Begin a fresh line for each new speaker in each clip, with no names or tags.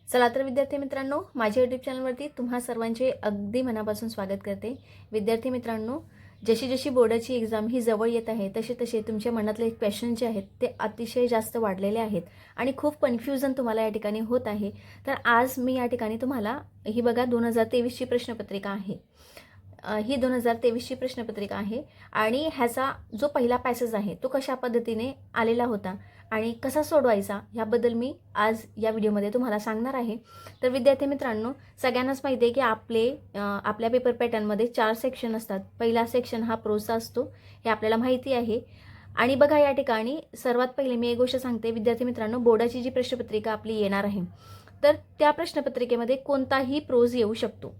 चला तर विद्यार्थी मित्रांनो, माझ्या यूट्यूब चॅनलवरती तुम्हा सर्वांचे अगदी मनापासून स्वागत करते. विद्यार्थी मित्रांनो, जशी जशी बोर्डाची एक्झाम ही जवळ येत आहे तसे तसे तुमच्या मनातले क्वेश्चन जे आहेत ते अतिशय जास्त वाढलेले आहेत आणि खूप कन्फ्युजन तुम्हाला या ठिकाणी होत आहे. तर आज मी या ठिकाणी तुम्हाला ही बघा 2023ची प्रश्नपत्रिका आहे. ही 2023ची प्रश्नपत्रिका आहे आणि ह्याचा जो पहिला पॅसेज आहे तो कशा पद्धतीने आलेला होता आणि कसा सोडवायचा ह्याबद्दल मी आज या व्हिडिओमध्ये तुम्हाला सांगणार आहे. तर विद्यार्थी मित्रांनो, सगळ्यांनाच माहिती आहे की आपल्या पेपर पॅटर्नमध्ये 4 सेक्शन असतात. पहिला सेक्शन हा प्रोजचा असतो, हे आपल्याला माहिती आहे. आणि बघा या ठिकाणी सर्वात पहिले मी एक गोष्ट सांगते विद्यार्थी मित्रांनो, बोर्डाची जी प्रश्नपत्रिका आपली येणार आहे तर त्या प्रश्नपत्रिकेमध्ये कोणताही प्रोज येऊ शकतो.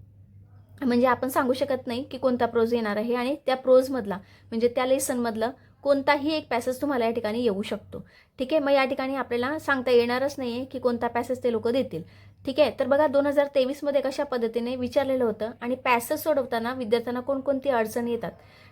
म्हणजे आपण सांगू शकत नाही की कोणता प्रोज येणार आहे आणि त्या प्रोजमधला म्हणजे त्या लेसनमधलं कोणताही एक पॅसेज तुम्हाला या ठिकाणी येऊ शकतो. ठीक आहे, मग या ठिकाणी आपल्याला सांगता येणारच नाही आहे की कोणता पॅसेज ते लोक देतील. ठीक आहे, तर बघा 2023मध्ये कशा पद्धतीने विचारलेलं होतं आणि पॅसेज सोडवताना विद्यार्थ्यांना कोणकोणती अडचणी येतात.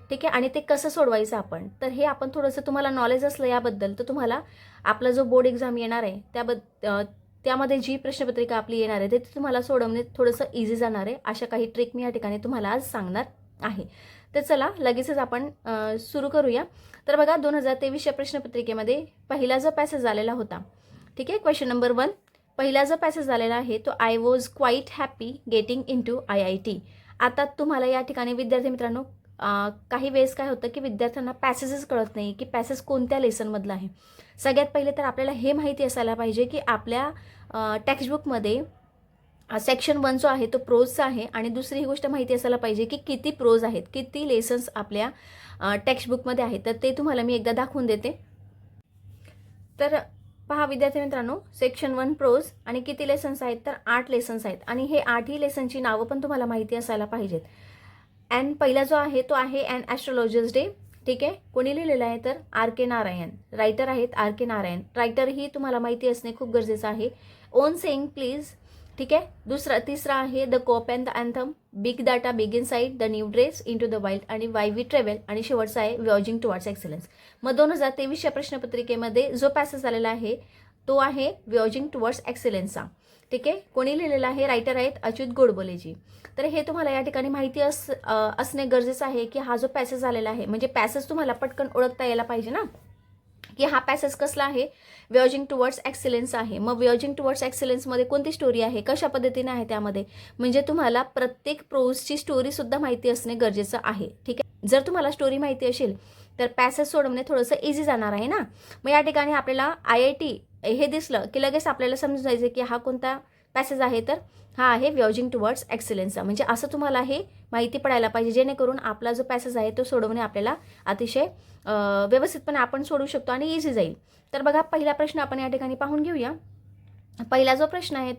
ठीक आहे, आणि ते कसं सोडवायचं आपण, तर हे आपण थोडंसं तुम्हाला नॉलेज असलं याबद्दल तर तुम्हाला आपला जो बोर्ड एक्झाम येणार आहे त्यामध्ये जी प्रश्नपत्रिका आपली येणार आहे ते तुम्हाला सोडवणे थोडंसं इझी जाणार आहे. अशा काही ट्रिक मी या ठिकाणी तुम्हाला आज सांगणार आहे. तर चला लगेचच आपण सुरू करूया. तर बघा 2023च्या प्रश्नपत्रिकेमध्ये पहिला जो पॅसेज आलेला होता, ठीक आहे, क्वेश्चन नंबर 1, पहिला जो पॅसेज आलेला आहे तो I was quiet happy getting into IIT. आता तुम्हाला या ठिकाणी विद्यार्थी मित्रांनो काही वेळेस काय होतं की विद्यार्थ्यांना पॅसेजेस कळत नाही की पॅसेज कोणत्या लेसनमधला आहे. सगळ्यात पहिले तर आपल्याला हे माहिती असायला पाहिजे की आपल्या टेक्स्टबुकमध्ये सेक्शन 1 जो आहे तो प्रोजचा आहे आणि दुसरी ही गोष्ट माहिती असायला पाहिजे की किती प्रोज आहेत, किती लेसन्स आपल्या टेक्स्टबुकमध्ये आहेत. तर ते तुम्हाला मी एकदा दाखवून देते. तर पहा विद्यार्थी मित्रांनो, सेक्शन 1 प्रोज आणि किती लेसन्स आहेत तर 8 लेसन्स आहेत आणि हे 8ही लेसनची नावं पण तुम्हाला माहिती असायला पाहिजेत. अँड पहिला जो आहे तो आहे अँड ॲस्ट्रोलॉजर्स डे. ठीक आहे, कोणी लिहिलेलं आहे तर RK नारायण, रायटर आहेत RK नारायण. रायटर ही तुम्हाला माहिती असणे खूप गरजेचं आहे. On saying please. ठीक आहे, तिसरा आहे the cop and the anthem, big data big insight, the new dress into the wild आणि वाय वी ट्रॅव्हल आणि शेवटचा आहे वॉजिंग टुवर्ड्स एक्सलन्स. मग 2023च्या प्रश्नपत्रिकेमध्ये जो पॅसेज आलेला आहे तो आहे वॉजिंग टुवर्ड्स एक्सलन्सचा. ठीक आहे, कोणी लिहिलेला आहे, रायटर आहेत अच्युत गोडबोलेजी. तर हे तुम्हाला या ठिकाणी माहिती असणे गरजेचं आहे की हा जो पॅसेज आलेला आहे म्हणजे पॅसेज तुम्हाला पटकन ओळखता यायला पाहिजे ना की हा पॅसेज कसला आहे, वॉजिंग टुवर्ड्स एक्सलन्स आहे. मग वॉजिंग टुवर्ड्स एक्सलन्समध्ये कोणती स्टोरी आहे, कशा पद्धतीने आहे त्यामध्ये, म्हणजे तुम्हाला प्रत्येक प्रोजची स्टोरीसुद्धा माहिती असणे गरजेचं आहे. ठीक आहे, जर तुम्हाला स्टोरी माहिती असेल तर पॅसेज सोडवणे थोडंसं इझी जाणार आहे ना. मग या ठिकाणी आपल्याला IIT हे दिसलं की लगेच आपल्याला समजून जायचं की हा कोणता पॅसेज आहे तर हा आहे वॉजिंग टुवर्ड्स एक्सलन्सचा. म्हणजे असं तुम्हाला हे माहिती पडायला पाहिजे जेणेकरून आपला जो पॅसेज आहे तो सोडवणे आपल्याला अतिशय व्यवस्थितपणे आपण सोडवू शकतो आणि इझी जाईल. तर बघा पहिला प्रश्न आपण या ठिकाणी पाहून घेऊया. पहिला जो प्रश्न आहे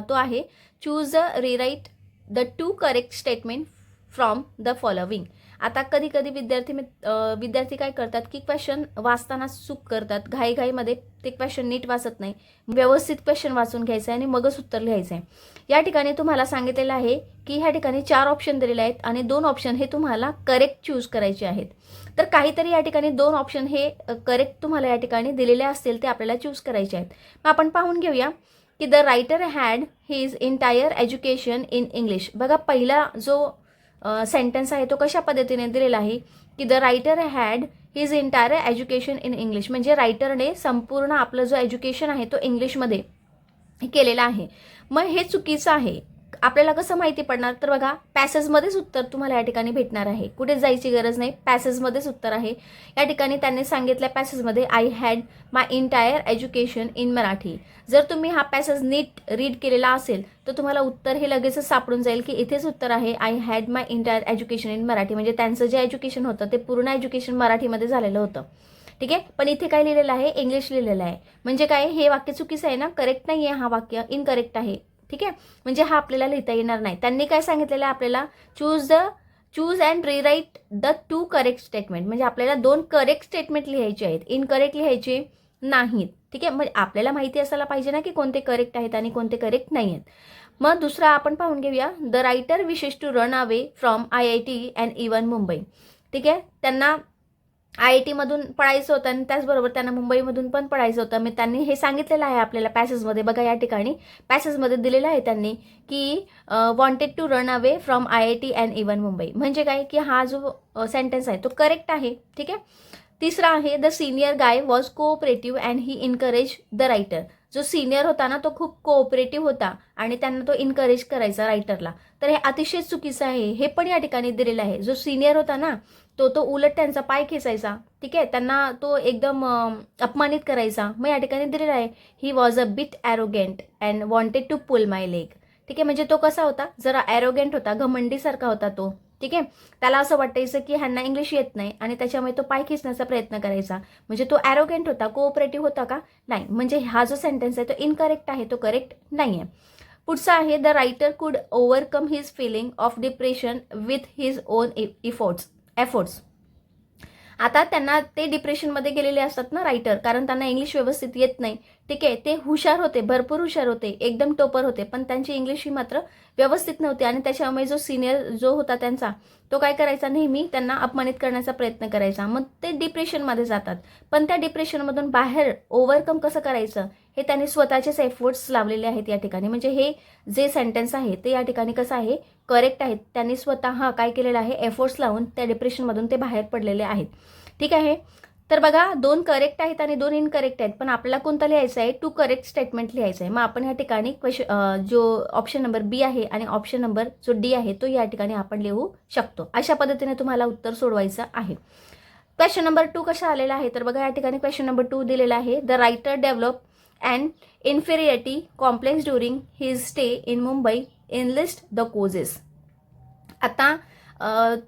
तो आहे choose rewrite the 2 correct statement from the following. आता कधी कधी विद्यार्थी काय करतात की क्वेश्चन वाचताना चूक करतात, घाईघाईमध्ये ते क्वेश्चन नीट वाचत नाही. व्यवस्थित क्वेश्चन वाचून घ्यायचं आहे आणि मगच उत्तर लिहायचं आहे. या ठिकाणी तुम्हाला सांगितलेलं आहे की ह्या ठिकाणी 4 ऑप्शन दिलेले आहेत आणि 2 ऑप्शन हे तुम्हाला करेक्ट चूज करायचे आहेत. तर काहीतरी या ठिकाणी 2 ऑप्शन हे करेक्ट तुम्हाला या ठिकाणी दिलेले असतील ते आपल्याला चूज करायचे आहेत. मग आपण पाहून घेऊया की the writer had his entire education in English. बघा पहिला जो सेंटेन्स आहे तो कशा पद्धतीने दिलेला आहे की the writer had his entire education in English, म्हणजे रायटरने संपूर्ण आपलं जो एज्युकेशन आहे तो इंग्लिशमध्ये केलेला आहे. मग हे चुकीचं आहे. आपल्याला कसं माहिती पडणार तर बघा पॅसेजमध्येच उत्तर तुम्हाला या ठिकाणी भेटणार आहे, कुठेच जायची गरज नाही, पॅसेजमध्येच उत्तर आहे. या ठिकाणी त्यांनी सांगितल्या पॅसेजमध्ये I had my entire education in Marathi. जर तुम्ही हा पॅसेज नीट रीड केलेला असेल तर तुम्हाला उत्तर हे लगेचच सापडून जाईल की इथेच उत्तर आहे I had my entire education in Marathi. म्हणजे त्यांचं जे एज्युकेशन होतं ते पूर्ण एज्युकेशन मराठीमध्ये झालेलं होतं. ठीक आहे, पण इथे काय लिहिलेलं आहे, इंग्लिश लिहिलेलं आहे. म्हणजे काय, हे वाक्य चुकीचं आहे ना, करेक्ट नाही आहे, हा वाक्य इनकरेक्ट आहे. ठीक आहे, म्हणजे हा आपल्याला लिहिता येणार नाही. त्यांनी काय सांगितलेलं आहे आपल्याला, choose and rewrite the 2 correct statement, म्हणजे आपल्याला 2 करेक्ट स्टेटमेंट लिहायचे आहेत, इनकरेक्ट लिहायचे नाहीत. ठीक आहे, म्हणजे आपल्याला माहिती असायला पाहिजे ना की कोणते करेक्ट आहेत आणि कोणते करेक्ट नाही आहेत. मग दुसरा आपण पाहून घेऊया, the writer wishes to run away from IIT and even Mumbai. ठीक आहे, त्यांना IIT-मधून पळायचं होतं आणि त्याचबरोबर त्यांना मुंबईमधून पण पळायचं होतं. मी त्यांनी हे सांगितलेलं आहे आपल्याला पॅसेजमध्ये. बघा या ठिकाणी पॅसेजमध्ये दिलेलं आहे त्यांनी की wanted to run away from IIT and even Mumbai. म्हणजे काय की हा जो सेंटेन्स आहे तो करेक्ट आहे. ठीक आहे. तिसरा आहे the senior guy was cooperative and he encourage the writer. जो सिनियर होता ना तो खूप कोऑपरेटिव्ह होता आणि त्यांना तो इनकरेज करायचा रायटरला. तर हे अतिशय चुकीचं आहे. हे पण या ठिकाणी दिलेलं आहे. जो सिनियर होता ना तो उलट त्यांचा पाय खेचायचा. ठीक आहे. त्यांना तो एकदम अपमानित करायचा. मग या ठिकाणी दिलेला आहे he was a bit arrogant and wanted to pull my leg. ठीक आहे. म्हणजे तो कसा होता, जरा ॲरोगेंट होता, घमंडीसारखा होता तो. ठीक आहे. त्याला असं वाटायचं की ह्यांना इंग्लिश येत नाही आणि त्याच्यामुळे तो पाय खेचण्याचा प्रयत्न करायचा. म्हणजे तो ॲरोगेंट होता, कोऑपरेटिव्ह होता का? नाही. म्हणजे हा जो सेंटेन्स आहे तो इनकरेक्ट आहे, तो करेक्ट नाही आहे. पुढचा आहे the writer could overcome his feeling of depression with his own efforts. आता त्यांना ते डिप्रेशनमध्ये गेलेले असतात ना रायटर, कारण त्यांना इंग्लिश व्यवस्थित येत नाही. ठीक आहे. ते हुशार होते, भरपूर हुशार होते, एकदम टॉपर होते, पण त्यांची इंग्लिश ही मात्र व्यवस्थित नव्हती आणि त्याच्यामुळे जो सिनियर जो होता त्यांचा तो काय करायचा, नेहमी त्यांना अपमानित करण्याचा प्रयत्न करायचा. मग ते डिप्रेशनमध्ये जातात. पण त्या डिप्रेशनमधून बाहेर ओव्हरकम कसं करायचं हे त्यांनी स्वतःचेच एफर्ट्स लावलेले आहेत या ठिकाणी. म्हणजे हे जे सेंटेन्स आहे ते या ठिकाणी कसं आहे, करेक्ट आहेत. त्यांनी स्वतः काय केलेलं आहे, एफर्ट्स लावून त्या डिप्रेशनमधून ते बाहेर पडलेले आहेत. ठीक आहे. तर बघा 2 करेक्ट आहेत आणि 2 इनकरेक्ट आहेत, पण आपल्याला कोणतं लिहायचं आहे, 2 करेक्ट स्टेटमेंट लिहायचं आहे. मग आपण या ठिकाणी जो ऑप्शन नंबर बी आहे आणि ऑप्शन नंबर जो डी आहे तो या ठिकाणी आपण लिहू शकतो. अशा पद्धतीने तुम्हाला उत्तर सोडवायचं आहे. क्वेश्चन नंबर 2 कशा आलेला आहे, तर बघा या ठिकाणी क्वेश्चन नंबर 2 दिलेला आहे the writer develop and inferiority complex during his stay in Mumbai analyst the causes. आता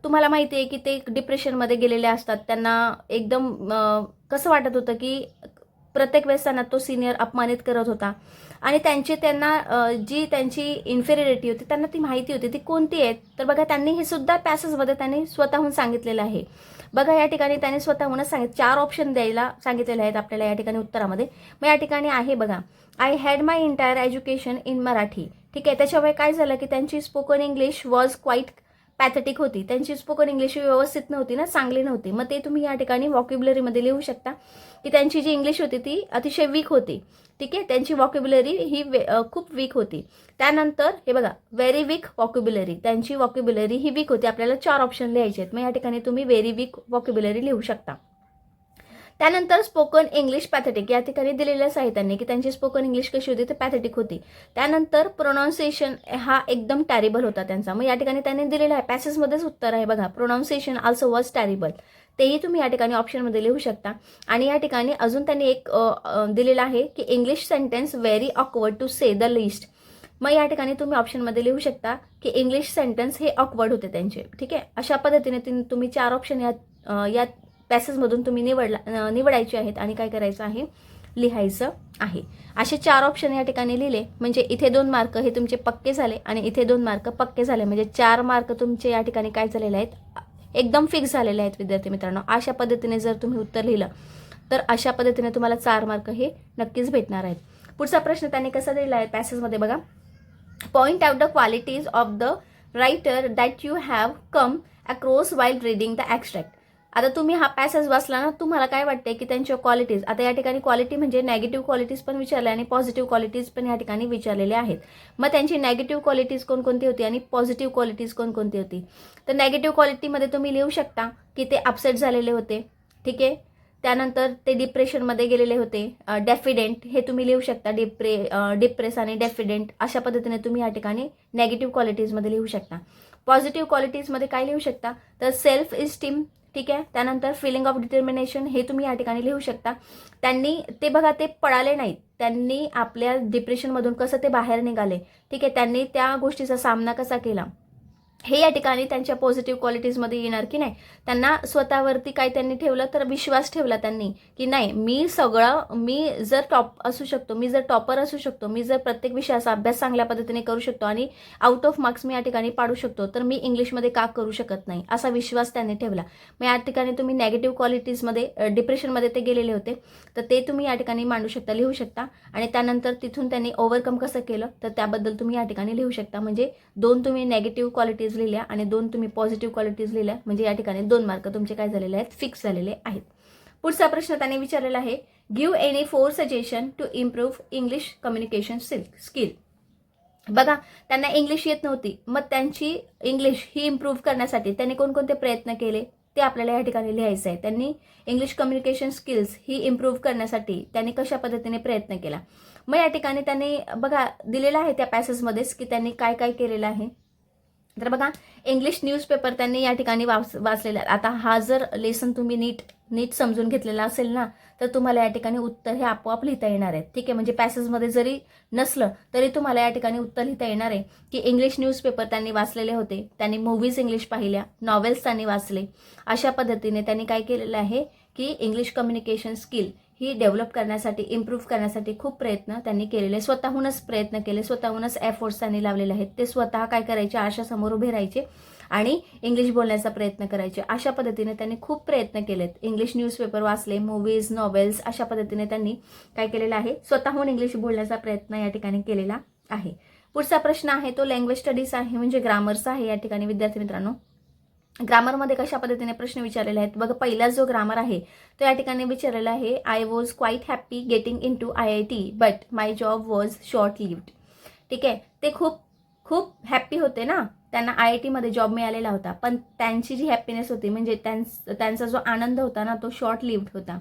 तुम्हाला माहिती आहे की ते डिप्रेशनमध्ये गेलेले असतात. त्यांना एकदम कसं वाटत होतं की प्रत्येक वेळेस त्यांना तो सिनियर अपमानित करत होता आणि त्यांना जी त्यांची इन्फेरियरिटी होती त्यांना ती माहिती होती. ती कोणती आहे, तर बघा त्यांनी हे सुद्धा पॅसेजमध्ये त्यांनी स्वतःहून सांगितलेलं आहे. बघा या ठिकाणी त्यांनी स्वतःहूनच 4 ऑप्शन द्यायला सांगितलेले आहेत आपल्याला या ठिकाणी उत्तरामध्ये. मग या ठिकाणी आहे बघा, I had my entire education in Marathi. ठीक आहे. त्याच्यामुळे काय झालं की त्यांची spoken English was quite pathetic होती. त्यांची स्पोकन इंग्लिश व्यवस्थित नव्हती ना, चांगली नव्हती. मग ते तुम्ही या ठिकाणी वॉकॅब्युलरीमध्ये लिहू शकता की त्यांची जी इंग्लिश होती ती अतिशय वीक होती. ठीक आहे. त्यांची वॉकॅब्युलरी ही खूप वीक होती. त्यानंतर हे बघा, व्हेरी वीक वॉकॅब्युलरी, त्यांची वॉकॅब्युलरी ही वीक होती. आपल्याला 4 ऑप्शन लिहायचे आहेत. मग या ठिकाणी तुम्ही व्हेरी वीक वॉकॅब्युलरी लिहू शकता. त्यानंतर स्पोकन इंग्लिश पॅथेटिक, या ठिकाणी दिलेलंच आहे त्यांनी की त्यांची स्पोकन इंग्लिश कशी होती, तर पॅथेटिक होती. त्यानंतर प्रोनाऊन्सिएशन हा एकदम टॅरिबल होता त्यांचा. मग या ठिकाणी त्यांनी दिलेलं आहे, पॅसेजमध्येच उत्तर आहे बघा, प्रोनाऊन्सिएशन ऑल्सो वॉज टॅरिबल. तेही तुम्ही या ठिकाणी ऑप्शनमध्ये लिहू शकता. आणि या ठिकाणी अजून त्यांनी एक दिलेलं आहे की English sentence very awkward to say the list. मग या ठिकाणी तुम्ही ऑप्शनमध्ये लिहू शकता की इंग्लिश सेंटेन्स हे ऑकवर्ड होते त्यांचे. ठीक आहे. अशा पद्धतीने तुम्ही 4 ऑप्शन या पॅसेजमधून तुम्ही निवडायचे आहेत आणि काय करायचं आहे, लिहायचं आहे. असे 4 ऑप्शन या ठिकाणी लिहिले म्हणजे इथे 2 मार्क हे तुमचे पक्के झाले आणि इथे 2 मार्क पक्के झाले. म्हणजे 4 मार्क तुमचे या ठिकाणी काय झालेले आहेत, एकदम फिक्स झालेले आहेत विद्यार्थी मित्रांनो. अशा पद्धतीने जर तुम्ही उत्तर लिहिलं तर अशा पद्धतीने तुम्हाला 4 मार्क हे नक्कीच भेटणार आहेत. पुढचा प्रश्न त्यांनी कसा दिला आहे पॅसेजमध्ये बघा, point out the qualities of the writer that you have come across while reading the extract. आता तुम्ही हा पॅसेज वाचला ना, तुम्हाला काय वाटतंय की त्यांच्या क्वालिटीज, आता या ठिकाणी क्वालिटी म्हणजे नेगेटिव्ह क्वालिटीज पण विचारले आणि पॉझिटिव्ह क्वालिटीज पण या ठिकाणी विचारलेले आहेत. मग त्यांची नेगेटिव्ह क्वालिटीज कोणकोणती होती आणि पॉझिटिव्ह क्वालिटीज कोणकोणती होती, तर नेगेटिव्ह क्वालिटीमध्ये तुम्ही लिहू शकता की ते अपसेट झालेले होते. ठीक आहे. त्यानंतर ते डिप्रेशनमध्ये गेलेले होते. डेफिडेंट हे तुम्ही लिहू शकता, डिप्रेस आणि डेफिडेंट अशा पद्धतीने तुम्ही या ठिकाणी नेगेटिव्ह क्वालिटीजमध्ये लिहू शकता. पॉझिटिव्ह क्वालिटीजमध्ये काय लिहू शकता, तर सेल्फ इस्टीम. ठीक आहे. त्यानंतर फिलिंग ऑफ डिटर्मिनेशन हे तुम्ही या ठिकाणी लिहू शकता. त्यांनी ते बघा, ते पळाले नाहीत, त्यांनी आपल्या डिप्रेशनमधून कसं ते बाहेर निघाले. ठीक आहे. त्यांनी त्या गोष्टीचा सामना कसा केला हे या ठिकाणी त्यांच्या पॉझिटिव्ह क्वालिटीजमध्ये येणार की नाही. त्यांना स्वतःवरती काय त्यांनी ठेवलं, तर विश्वास ठेवला त्यांनी की नाही, मी जर टॉप असू शकतो, मी जर टॉपर असू शकतो, मी जर प्रत्येक विषयाचा अभ्यास चांगल्या पद्धतीने करू शकतो आणि आउट ऑफ मार्क्स मी या ठिकाणी पाडू शकतो, तर मी इंग्लिशमध्ये का करू शकत नाही, असा विश्वास त्यांनी ठेवला. मग या ठिकाणी तुम्ही नेगेटिव्ह क्वालिटीजमध्ये डिप्रेशनमध्ये ते गेलेले होते, तर ते तुम्ही या ठिकाणी मांडू शकता, लिहू शकता. आणि त्यानंतर तिथून त्यांनी ओव्हरकम कसं केलं तर त्याबद्दल तुम्ही या ठिकाणी लिहू शकता. म्हणजे 2 तुम्ही नेगेटिव्ह क्वालिटीज क्वालिटीज लिहिल्या आणि 2 तुम्ही पॉझिटिव्ह क्वालिटीज लिहिल्या, म्हणजे या ठिकाणी 2 मार्क तुमचे काय झालेले आहेत, फिक्स झालेले आहेत. पुढचा प्रश्न त्याने विचारलेला आहे, give any 4 suggestion to improve English communication skill. बघा, त्यांना इंग्लिश येत नव्हती, मग त्यांची इंग्लिश ही इम्प्रूव्ह करण्यासाठी त्यांनी कोणकोणते प्रयत्न केले ते आपल्याला या ठिकाणी लिहायचं आहे. त्यांनी इंग्लिश कम्युनिकेशन स्किल्स ही इम्प्रूव्ह करण्यासाठी त्यांनी कशा पद्धतीने प्रयत्न केला. मग या ठिकाणी त्यांनी बघा दिलेलं आहे त्या पॅसेजमध्येच की त्यांनी काय काय केलेलं आहे. तर बघा, इंग्लिश न्यूजपेपर त्यांनी या ठिकाणी वाचलेला. आता हा जर लेसन तुम्ही नीट समजून घेतलेला असेल ना, तर तुम्हाला या ठिकाणी उत्तर हे आपोआप लिहिता येणार आहे. ठीक आहे, म्हणजे पॅसेजमध्ये जरी नसलं तरी तुम्हाला या ठिकाणी उत्तर लिहिता येणार आहे की इंग्लिश न्यूजपेपर त्यांनी वाचलेले होते, त्यांनी मूव्हीज इंग्लिश पाहिल्या, नॉवेल्स त्यांनी वाचले. अशा पद्धतीने त्यांनी काय केलेलं आहे की इंग्लिश कम्युनिकेशन स्किल ही डेव्हलप करण्यासाठी, इम्प्रूव्ह करण्यासाठी खूप प्रयत्न त्यांनी केलेले, स्वतःहूनच प्रयत्न केले, स्वतःहूनच एफर्ट्स त्यांनी लावलेले आहेत. ते स्वतः काय करायचे, आरशासमोर उभे राहायचे आणि इंग्लिश बोलण्याचा प्रयत्न करायचे. अशा पद्धतीने त्यांनी खूप प्रयत्न केलेत. इंग्लिश न्यूजपेपर वाचले, मूव्हीज, नॉवेल्स, अशा पद्धतीने त्यांनी काय केलेलं आहे, स्वतःहून इंग्लिश बोलण्याचा प्रयत्न या ठिकाणी केलेला आहे. पुढचा प्रश्न आहे तो लँग्वेज स्टडीज आहे, म्हणजे ग्रामरचा आहे. या ठिकाणी विद्यार्थी मित्रांनो, ग्रामरमध्ये कशा पद्धतीने प्रश्न विचारलेले आहेत बघा. पहिला जो ग्रामर आहे तो या ठिकाणी विचारलेला आहे, I was quite happy getting in to IIT but my job was short lived. ठीक आहे, ते खूप हॅप्पी होते ना, त्यांना IIT मध्ये जॉब मिळालेला होता, पण त्यांची जी हॅपीनेस होती, म्हणजे त्यांचा जो आनंद होता ना, तो शॉर्ट लिव्ड होता.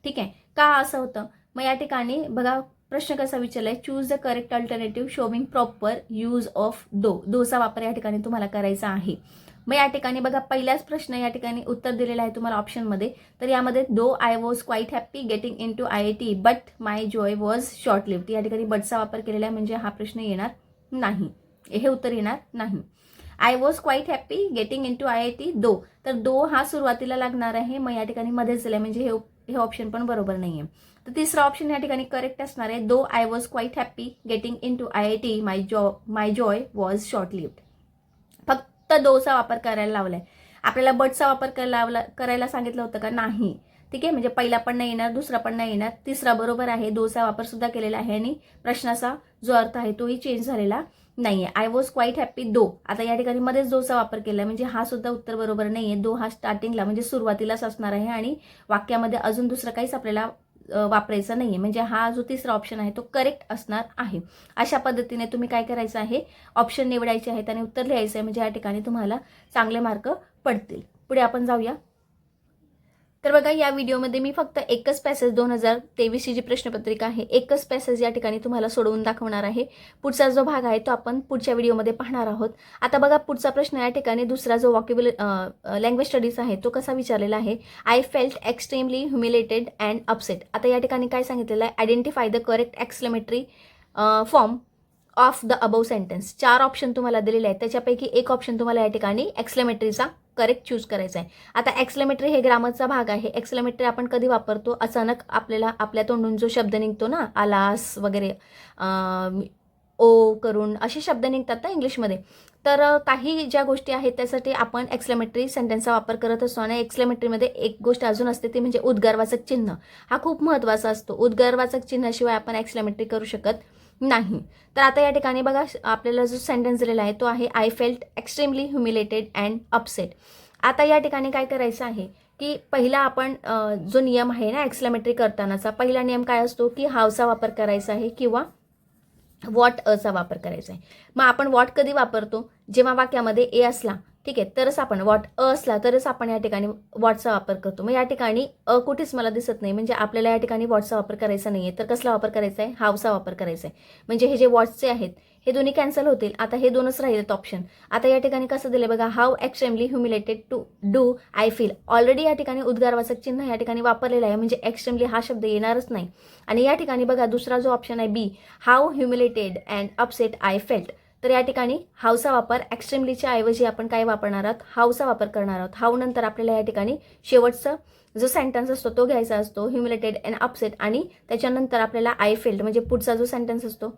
ठीक आहे, का असं होतं. मग या ठिकाणी बघा प्रश्न कसा विचारलाय, choose the correct alternative showing proper use of दोचा वापर या ठिकाणी तुम्हाला करायचा आहे. मग या ठिकाणी बघा, पहिलाच प्रश्न या ठिकाणी उत्तर दिलेलं आहे तुम्हाला ऑप्शनमध्ये. तर यामध्ये though I was quite happy getting in to IIT but my joy was short lived, या ठिकाणी बटचा वापर केलेला आहे, म्हणजे हा प्रश्न येणार नाही, हे उत्तर येणार नाही. I was quite happy getting in to IIT though, तर दो हा सुरुवातीला लागणार आहे, मग या ठिकाणी मध्येच दिलाय, म्हणजे हे ऑप्शन पण बरोबर नाही आहे. तर तिसरा ऑप्शन या ठिकाणी करेक्ट असणार आहे, though I was quite happy getting in to IIT my joy was short lived. फक्त दोचा वापर करायला लावलाय. आपल्याला बटचा वापर करायला सांगितलं होतं का, नाही. ठीक आहे, म्हणजे पहिला पण नाही येणार, दुसरा पण नाही येणार, तिसरा बरोबर आहे, दोचा वापर सुद्धा केलेला आहे आणि प्रश्नाचा जो अर्थ आहे तोही चेंज झालेला नाहीये. आय वॉज क्वाईट हॅप्पी दो, आता या ठिकाणी मध्येच दोचा वापर केला, म्हणजे हा सुद्धा उत्तर बरोबर नाहीये. दो हा स्टार्टिंगला म्हणजे सुरुवातीलाच असणार आहे आणि वाक्यामध्ये अजून दुसरं काहीच आपल्याला वापरायचा नाहीये, म्हणजे हा जो तिसरा ऑप्शन आहे तो करेक्ट असणार आहे. अशा पद्धतीने तुम्ही काय करायचं आहे, ऑप्शन निवडायचे आहेत आणि उत्तर लिहायचं आहे, म्हणजे या ठिकाणी तुम्हाला चांगले मार्क पडतील. पुढे आपण जाऊया. तर बघा, या व्हिडिओमध्ये मी फक्त एकच पॅसेज 2023 जी प्रश्नपत्रिका आहे, एकच पॅसेज या ठिकाणी तुम्हाला सोडवून दाखवणार आहे. पुढचा जो भाग आहे तो आपण पुढच्या व्हिडिओमध्ये पाहणार आहोत. आता बघा, पुढचा प्रश्न या ठिकाणी दुसरा जो लँग्वेज स्टडीज आहे तो कसा विचारलेला आहे, I felt extremely humiliated and upset. आता या ठिकाणी काय सांगितलेलं आहे, identify the correct exclamatory form of the above sentence. 4 option तुम्हाला दिलेले आहेत, त्याच्यापैकी एक ऑप्शन तुम्हाला या ठिकाणी एक्सक्लेमेटरीचा करेक्ट चूज करायचा आहे. आता एक्सक्लेमेटरी हे ग्रामरचा भाग आहे. एक्सक्लेमेटरी आपण कधी वापरतो, अचानक आपल्या तोंडून जो शब्द निघतो ना, आलास वगैरे, ओ करून असे शब्द निघतात ना इंग्लिशमध्ये. तर काही ज्या गोष्टी आहेत त्यासाठी आपण एक्सक्लेमेटरी सेंटेन्सचा वापर करत असतो. आणि एक्सक्लेमेटरीमध्ये एक गोष्ट अजून असते ती म्हणजे उद्गारवाचक चिन्ह. हा खूप महत्त्वाचा असतो. उद्गारवाचक चिन्हाशिवाय आपण एक्सक्लेमेटरी करू शकत नाही. तर आता या ठिकाणी बघा, आपल्याला जो सेंटेन्स दिलेला आहे तो आहे, I felt extremely humiliated and upset. आता या ठिकाणी काय करायचं आहे की पहिला आपण जो नियम आहे ना एक्सक्लेमेटरी करतानाचा, पहिला नियम काय असतो की हावचा वापर करायचा आहे किंवा वॉट अचा वापर करायचा आहे. मग आपण वॉट कधी वापरतो, जेव्हा वाक्यामध्ये ए असला, ठीक आहे, तरच आपण वॉट असला तरच आपण या ठिकाणी वॉटचा वापर करतो. मग या ठिकाणी कुठेच मला दिसत नाही, म्हणजे आपल्याला या ठिकाणी वॉटचा वापर करायचा नाही आहे, तर कसला वापर करायचा आहे, हावचा वापर करायचा आहे. म्हणजे हे जे वॉट्सचे आहेत हे दोन्ही कॅन्सल होतील. आता हे दोनच राहिलेत ऑप्शन. आता या ठिकाणी कसं दिलं बघा, how extremely humiliated to do I feel. Already या ठिकाणी उद्गारवाचक चिन्ह या ठिकाणी वापरलेलं आहे, म्हणजे एक्स्ट्रीमली हा शब्द येणारच नाही. आणि या ठिकाणी बघा दुसरा जो ऑप्शन आहे B, how humiliated and upset I felt. तर या ठिकाणी हावचा वापर एक्स्ट्रीमलीच्या ऐवजी आपण काय वापरणार आहोत, हावचा वापर करणार आहोत. हाऊ नंतर आपल्याला या ठिकाणी शेवटचा जो सेंटेन्स असतो तो घ्यायचा असतो, ह्युमिलेटेड अँड अपसेट, आणि त्याच्यानंतर आपल्याला आय फेल्ट म्हणजे पुढचा जो सेंटेन्स असतो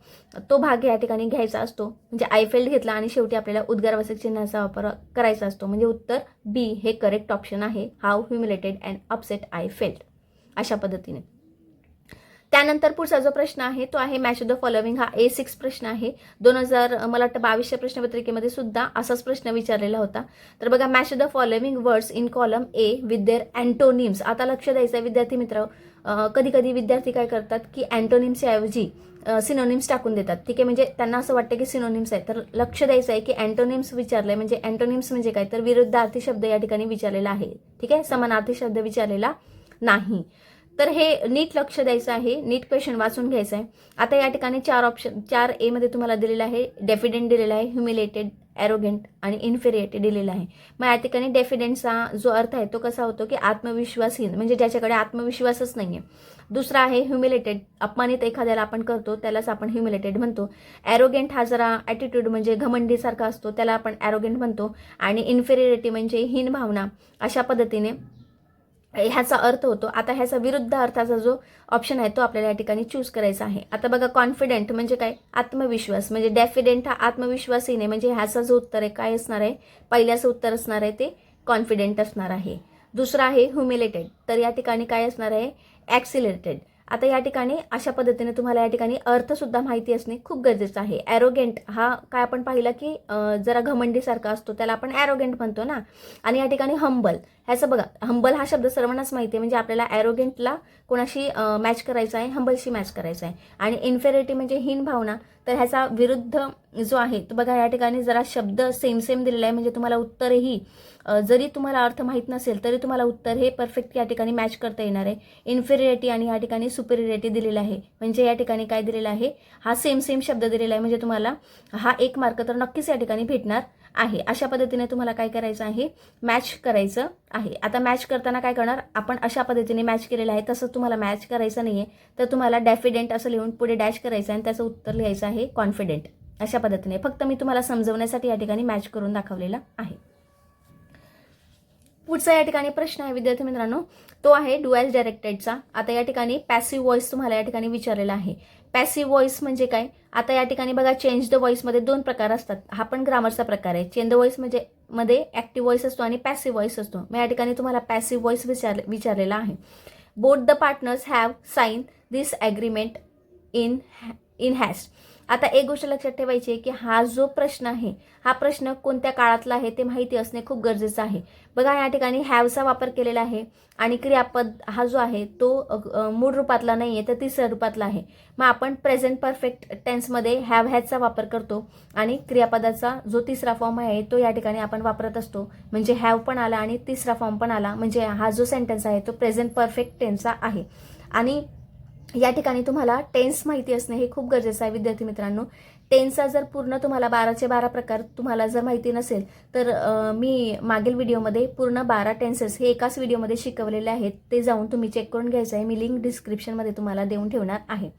तो भाग या ठिकाणी घ्यायचा असतो. म्हणजे आय फेल्ट घेतला आणि शेवटी आपल्याला उद्गारवाचक चिन्हाचा वापर करायचा असतो. म्हणजे उत्तर बी हे करेक्ट ऑप्शन आहे, how humiliated and upset I felt. अशा पद्धतीने त्यानंतर पुढचा जो प्रश्न आहे तो आहे मॅच द फॉलोविंग. हा A6 प्रश्न आहे. 2000 मला वाटतं 22च्या प्रश्नपत्रिकेमध्ये सुद्धा असाच प्रश्न विचारलेला होता. तर बघा, match the following words in column A with their antonyms. आता लक्ष द्यायचं विद्यार्थी मित्र, कधी कधी विद्यार्थी काय करतात की अँटोनिम्सच्या ऐवजी सिनोनिम्स टाकून देतात. ठीक आहे, म्हणजे त्यांना असं वाटतं की सिनोनिम्स आहे. तर लक्ष द्यायचं आहे की अँटोनिम्स विचारलंय म्हणजे अँटोनिम्स म्हणजे काय, तर विरुद्धार्थी शब्द या ठिकाणी विचारलेला आहे. ठीक आहे, समानार्थी शब्द विचारलेला नाही. तर हे नीट लक्ष द्यायचं आहे, नीट क्वेश्चन वाचून घ्यायचं आहे. आता या ठिकाणी 4A मध्ये तुम्हाला दिलेलं आहे. डेफिडेंट दिलेला आहे, ह्युमिलेटेड, ॲरोगेंट आणि इन्फेरियरिटी दिलेलं आहे. मग या ठिकाणी डेफिडेंटचा जो अर्थ आहे तो कसा होतो की आत्मविश्वासहीन, म्हणजे ज्याच्याकडे आत्मविश्वासच नाही आहे. दुसरा आहे ह्युमिलेटेड, अपमानित एखाद्याला आपण करतो त्यालाच आपण ह्युमिलेटेड म्हणतो. ॲरोगेंट हा जरा ॲटिट्यूड म्हणजे घमंडीसारखा असतो, त्याला आपण ॲरोगेंट म्हणतो. आणि इन्फेरियरिटी म्हणजे हीन भावना, अशा पद्धतीने ह्याचा अर्थ होतो. आता ह्याचा विरुद्ध अर्थाचा जो ऑप्शन आहे तो आपल्याला या ठिकाणी चूज करायचा आहे. आता बघा, कॉन्फिडेंट म्हणजे काय, आत्मविश्वास, म्हणजे डेफिडेंट हा आत्मविश्वासही नाही, म्हणजे ह्याचं जो उत्तर आहे काय असणार आहे, पहिल्याचं उत्तर असणार आहे ते कॉन्फिडेंट असणार आहे. दुसरा आहे ह्युमिलेटेड, तर या ठिकाणी काय असणार आहे, ॲक्सिलेटेड. आता या ठिकाणी अशा पद्धतीने तुम्हाला या ठिकाणी अर्थसुद्धा माहिती असणे खूप गरजेचं आहे. ॲरोगेंट हा काय आपण पाहिलं की जरा घमंडीसारखा असतो, त्याला आपण ॲरोगेंट म्हणतो ना. आणि या ठिकाणी हंबल, ह्याचं बघा, हंबल हा शब्द सर्वांनाच माहिती आहे, म्हणजे आपल्याला ॲरोगेंटला कोणाशी मॅच करायचा आहे, हंबलशी मॅच करायचा आहे. आणि इन्फेरिटी म्हणजे हीन भावना, तर ह्याचा विरुद्ध जो आहे तो बघा, या ठिकाणी जरा शब्द सेम दिलेला आहे, म्हणजे तुम्हाला उत्तरही जरी तुम्हाला अर्थ माहीत नसेल तरी तुम्हाला उत्तर हे परफेक्ट या ठिकाणी मॅच करता येणार आहे. इन्फेरियरिटी आणि या ठिकाणी सुपेरियरिटी दिलेला आहे, म्हणजे या ठिकाणी काय दिलेलं आहे, हा सेम शब्द दिलेला आहे, म्हणजे तुम्हाला हा 1 मार्क तर नक्कीच या ठिकाणी भेटणार आहे. अशा पद्धतीने तुम्हाला काय करायचं आहे, मॅच करायचं आहे. आता मॅच करताना काय करणार आपण, अशा पद्धतीने मॅच केलेलं आहे तसं तुम्हाला मॅच करायचं नाही आहे, तर तुम्हाला डेफिडेंट असं लिहून पुढे डॅश करायचं आहे आणि त्याचं उत्तर लिहायचं आहे कॉन्फिडेंट. अशा पद्धतीने फक्त मी तुम्हाला समजवण्यासाठी या ठिकाणी मॅच करून दाखवलेला आहे. पुढचा या ठिकाणी प्रश्न आहे विद्यार्थी मित्रांनो, तो आहे डू ॲज डायरेक्टेडचा. आता या ठिकाणी पॅसिव्ह व्हॉइस तुम्हाला या ठिकाणी विचारलेला आहे. पॅसिव्ह व्हॉइस म्हणजे काय, आता या ठिकाणी बघा, चेंज द व्हॉइसमध्ये 2 प्रकार असतात. हा पण ग्रामरचा प्रकार आहे. चेंज द व्हॉइस म्हणजे मध्ये ॲक्टिव्ह व्हॉइस असतो आणि पॅसिव्ह व्हॉइस असतो. मग या ठिकाणी तुम्हाला पॅसिव्ह व्हॉइस विचारलेला आहे. Both the partners have sign this agreement in haste. आता एक गोष्ट लक्षात ठेवायची आहे की हा जो प्रश्न आहे, हा प्रश्न कोणत्या काळातला आहे ते माहिती असणे खूप गरजेचं आहे. बघा, या ठिकाणी हॅवचा वापर केलेला आहे आणि क्रियापद हा जो आहे तो मूळ रूपातला नाही आहे तर तिसऱ्या रूपातला आहे. मग आपण प्रेझेंट परफेक्ट टेन्समध्ये हॅव हॅजचा वापर करतो आणि क्रियापदाचा जो तिसरा फॉर्म आहे तो या ठिकाणी आपण वापरत असतो. म्हणजे हॅव पण आला आणि तिसरा फॉर्म पण आला, म्हणजे हा जो सेंटेन्स आहे तो प्रेझेंट परफेक्ट टेन्सचा आहे. आणि या ठिकाणी तुम्हाला टेन्स माहिती असणे हे खूप गरजेचं आहे विद्यार्थी मित्रांनो. टेन्सचा जर पूर्ण तुम्हाला 12चे 12 प्रकार तुम्हाला जर माहिती नसेल तर मी मागील व्हिडिओमध्ये पूर्ण 12 टेन्सेस हे एकाच व्हिडिओमध्ये शिकवलेले आहेत, ते जाऊन तुम्ही चेक करून घ्यायचं आहे. मी लिंक डिस्क्रिप्शनमध्ये तुम्हाला देऊन ठेवणार आहे.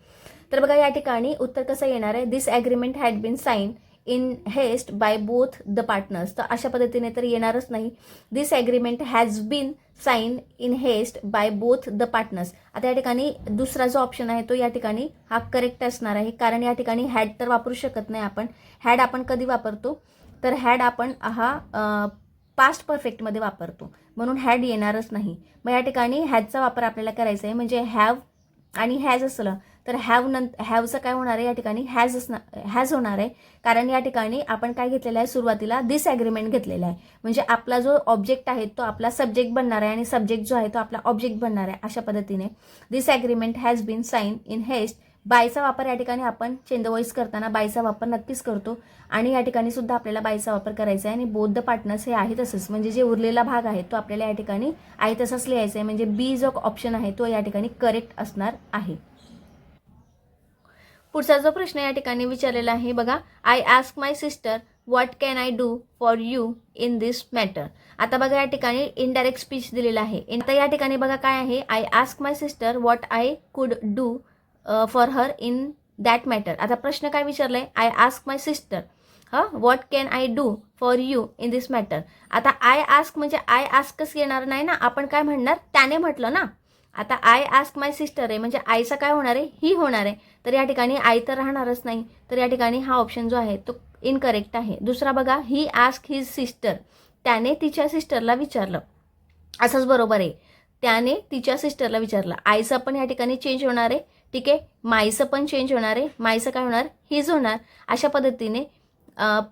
तर बघा, या ठिकाणी उत्तर कसं येणार आहे, this agreement had been sign in haste by both the partners. तर अशा पद्धतीने तर येणारच नाही. This agreement has been sign in haste by both the partners. आता या ठिकाणी दुसरा जो ऑप्शन आहे तो या ठिकाणी हा करेक्ट असणार आहे, कारण या ठिकाणी हॅड तर वापरू शकत नाही आपण. हॅड आपण कधी वापरतो, तर हॅड आपण हा पास्ट परफेक्टमध्ये वापरतो, म्हणून हॅड येणारच नाही. मग या ठिकाणी हॅजचा वापर आपल्याला करायचा आहे, म्हणजे हॅव आणि हॅज असलं तर हॅवचं काय होणार आहे, या ठिकाणी हॅज होणार आहे, कारण या ठिकाणी आपण काय घेतलेलं आहे, सुरुवातीला दिस ॲग्रीमेंट घेतलेला आहे. म्हणजे आपला जो ऑब्जेक्ट आहे तो आपला सब्जेक्ट बनणार आहे आणि सब्जेक्ट जो आहे तो आपला ऑब्जेक्ट बनणार आहे. अशा पद्धतीने this agreement has been sign in haste. बायचा वापर या ठिकाणी आपण चेंज द व्हॉइस करताना बायचा वापर नक्कीच करतो आणि या ठिकाणी सुद्धा आपल्याला बायचा वापर करायचा आहे. आणि बोथ द पार्टनर्स हे आहे तसंच, म्हणजे जे उरलेला भाग आहे तो आपल्याला या ठिकाणी आहे तसंच लिहायचा आहे. म्हणजे बी जो ऑप्शन आहे तो या ठिकाणी करेक्ट असणार आहे. पुढचा जो प्रश्न या ठिकाणी विचारलेला आहे बघा, I ask my sister what can I do for you in this matter. आता बघा, या ठिकाणी इनडायरेक्ट स्पीच दिलेला आहे. आता या ठिकाणी बघा काय आहे, I ask my sister what I could do for her in that matter. आता प्रश्न काय विचारलाय, I ask my sister what can I do for you in this matter. आता आय आस्क म्हणजे आय आस्कच येणार नाही ना, आपण काय म्हणणार, त्याने म्हटलं ना. आता आय आस्क माय सिस्टर आहे म्हणजे आयचा काय होणार आहे, ही होणार आहे, तर या ठिकाणी आय तर राहणारच नाही, तर या ठिकाणी हा ऑप्शन जो आहे तो इनकरेक्ट आहे. दुसरा बघा, ही आस्क हिज सिस्टर, त्याने तिच्या सिस्टरला विचारलं, असंच बरोबर आहे, त्याने तिच्या सिस्टरला विचारलं. आयचं पण या ठिकाणी चेंज होणार आहे, ठीक आहे. माईचं पण चेंज होणार आहे, माईचं काय होणार, हीज होणार. अशा पद्धतीने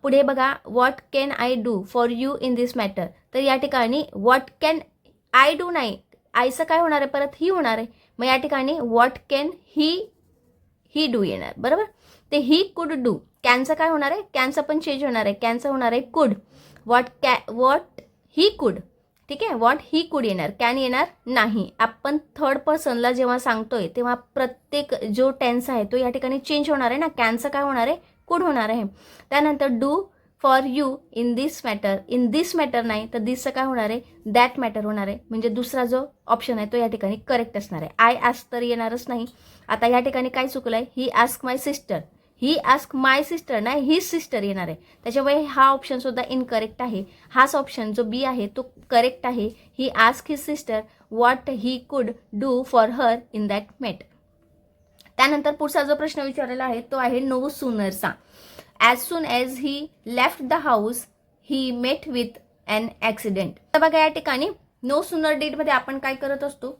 पुढे बघा, what can I do for you in this matter. तर या ठिकाणी व्हॉट कॅन आय डू नाही, आयचं काय होणार आहे, परत ही होणार आहे. मग या ठिकाणी व्हॉट कॅन ही डू येणार, बरोबर. ते ही कुड डू. कॅनचं काय होणार आहे, कॅनचं पण चेंज होणार आहे, कॅनचं होणार आहे कुड. व्हॉट ही कुड, ठीक आहे. व्हॉट ही कुड येणार, कॅन येणार नाही. आपण थर्ड पर्सनला जेव्हा सांगतोय तेव्हा प्रत्येक जो टेन्स आहे तो या ठिकाणी चेंज होणार आहे ना. कॅनचं काय होणार आहे, कुड होणार आहे. त्यानंतर do for you in this matter, in this matter नाही तर दिसचं काय होणार आहे, दॅट मॅटर होणार आहे. म्हणजे दुसरा जो ऑप्शन आहे तो या ठिकाणी करेक्ट असणार आहे. आय आस्क तर येणारच नाही. आता या ठिकाणी काय चुकलं आहे, he ask my sister, he ask my sister नाही, ही सिस्टर येणार आहे. त्याच्यामुळे हा ऑप्शन सुद्धा इनकरेक्ट आहे. हाच ऑप्शन जो बी आहे तो करेक्ट आहे. He ask his sister what he could do for her in that matter. त्यानंतर पुढचा जो प्रश्न विचारलेला आहे तो आहे नो सूनरचा. As soon as he left the house he met with an accident. तर बघा या ठिकाणी नो सूनर डीडमध्ये आपण काय करत असतो,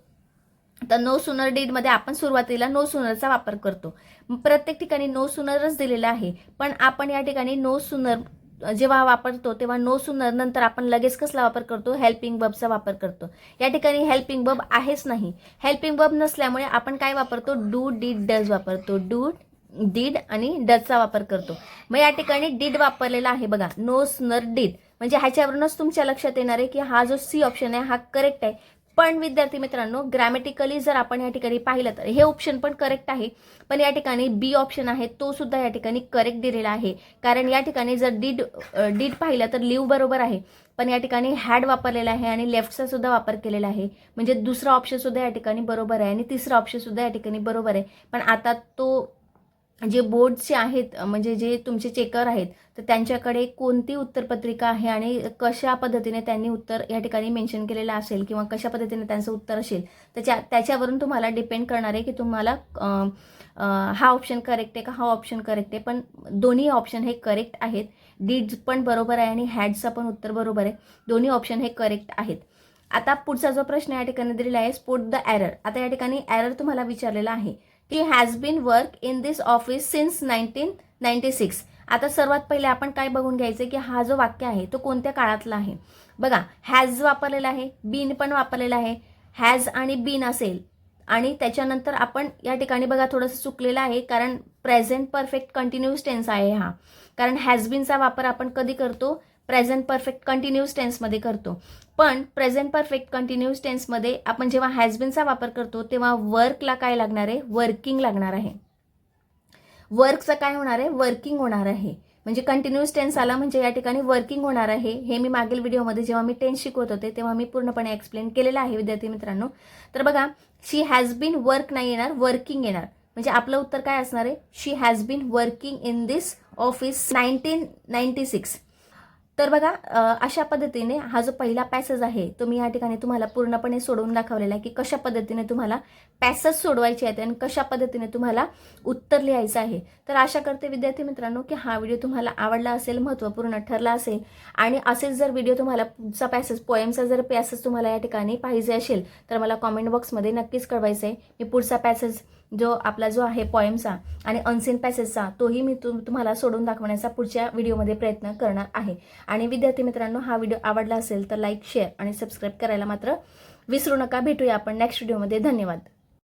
तर नो सूनर डीडमध्ये आपण सुरुवातीला नो सूनरचा वापर करतो. प्रत्येक ठिकाणी नो सूनरच दिलेला आहे, पण आपण या ठिकाणी नो सूनर जेव्हा वापरतो तेव्हा नो सूनर नंतर आपण लगेच कसला वापर करतो, हेल्पिंग वर्बचा वापर करतो. या ठिकाणी हेल्पिंग वर्ब आहेच नाही. हेल्पिंग वर्ब नसल्यामुळे आपण काय वापरतो, डू डीड डज वापरतो. डू डीड आणि डजचा वापर करतो. मग या ठिकाणी डीड वापरलेला आहे बघा, नो सूनर डीड. म्हणजे ह्याच्यावरूनच तुमच्या लक्षात येणार आहे की हा जो सी ऑप्शन आहे हा करेक्ट आहे. पण विद्यार्थी मित्रांनो, ग्रॅमॅटिकली जर आपण या ठिकाणी पाहिलं तर हे ऑप्शन पण करेक्ट आहे, पण या ठिकाणी बी ऑप्शन आहे तो सुद्धा या ठिकाणी करेक्ट दिलेला आहे. कारण या ठिकाणी जर डीड पाहिलं तर लिव्ह बरोबर आहे, पण या ठिकाणी हॅड वापरलेला आहे आणि लेफ्टचा सुद्धा वापर केलेला आहे. म्हणजे दुसरा ऑप्शन सुद्धा या ठिकाणी बरोबर आहे आणि तिसरा ऑप्शन सुद्धा या ठिकाणी बरोबर आहे. पण आता तो जे बोर्डचे आहेत म्हणजे जे तुमचे चेकर आहेत तर त्यांच्याकडे कोणती उत्तरपत्रिका आहे आणि कशा पद्धतीने त्यांनी उत्तर या ठिकाणी मेन्शन केलेलं असेल किंवा कशा पद्धतीने त्यांचं उत्तर असेल त्याच्यावरून तुम्हाला डिपेंड करणार आहे की तुम्हाला हा ऑप्शन करेक्ट आहे का हा ऑप्शन करेक्ट आहे. पण दोन्ही ऑप्शन हे करेक्ट आहेत. डीड पण बरोबर आहे आणि हॅडचं पण उत्तर बरोबर आहे. दोन्ही ऑप्शन हे करेक्ट आहेत. आता पुढचा जो प्रश्न या ठिकाणी दिलेला आहे, स्पोट द एरर. आता या ठिकाणी एरर तुम्हाला विचारलेला आहे की has been work in this office since 1996. आता सर्वात पहिले आपण काय बघून घ्यायचं की हा जो वाक्य आहे तो कोणत्या काळातला आहे. बघा, हॅज वापरलेला आहे, बीन पण वापरलेला आहे. हॅज आणि बीन असेल आणि त्याच्यानंतर आपण या ठिकाणी बघा थोडंसं चुकलेलं आहे, कारण प्रेझेंट परफेक्ट कंटिन्यूअस टेन्स आहे हा. कारण हॅज बीनचा वापर आपण कधी करतो, प्रेझेंट परफेक्ट कंटिन्यूअस टेन्समध्ये करतो. पण प्रेझेंट परफेक्ट कंटिन्यूअस टेन्समध्ये आपण जेव्हा हॅज बीनचा वापर करतो तेव्हा वर्कला काय लागणार आहे, वर्किंग लागणार आहे. वर्कचं काय होणार आहे, वर्किंग होणार आहे. म्हणजे कंटिन्यूअस टेन्स आला म्हणजे या ठिकाणी वर्किंग होणार आहे. हे मी मागील व्हिडिओमध्ये जेव्हा मी टेन्स शिकवत होते तेव्हा मी पूर्णपणे एक्सप्लेन केलेलं आहे विद्यार्थी मित्रांनो. तर बघा, शी हॅज बीन वर्क नाही येणार, वर्किंग येणार. म्हणजे आपलं उत्तर काय असणार आहे, she has been working in this office 1996. तर बघा, अशा पद्धतीने हा जो पहिला पॅसेज आहे तो मी या ठिकाणी तुम्हाला पूर्णपणे सोडवून दाखवलेला आहे की कशा पद्धतीने तुम्हाला पॅसेज सोडवायचे आहेत आणि कशा पद्धतीने तुम्हाला उत्तर लिहायचं आहे. तर आशा करते विद्यार्थी मित्रांनो की हा व्हिडिओ तुम्हाला आवडला असेल, महत्त्वपूर्ण ठरला असेल. आणि असेच जर व्हिडिओ तुम्हाला पुढचा पॅसेज, पोएमचा जर पॅसेज तुम्हाला या ठिकाणी पाहिजे असेल तर मला कॉमेंट बॉक्समध्ये नक्कीच कळवायचं आहे. मी पुढचा पॅसेज जो आहे पोएमचा आणि अनसीन पॅसेजचा तोही मी तुम्हाला सोडून दाखवण्याचा पुढच्या व्हिडिओमध्ये प्रयत्न करणार आहे. आणि विद्यार्थी मित्रांनो, हा व्हिडिओ आवडला असेल तर लाईक, शेअर आणि सबस्क्राईब करायला मात्र विसरू नका. भेटूया आपण नेक्स्ट व्हिडिओमध्ये. धन्यवाद.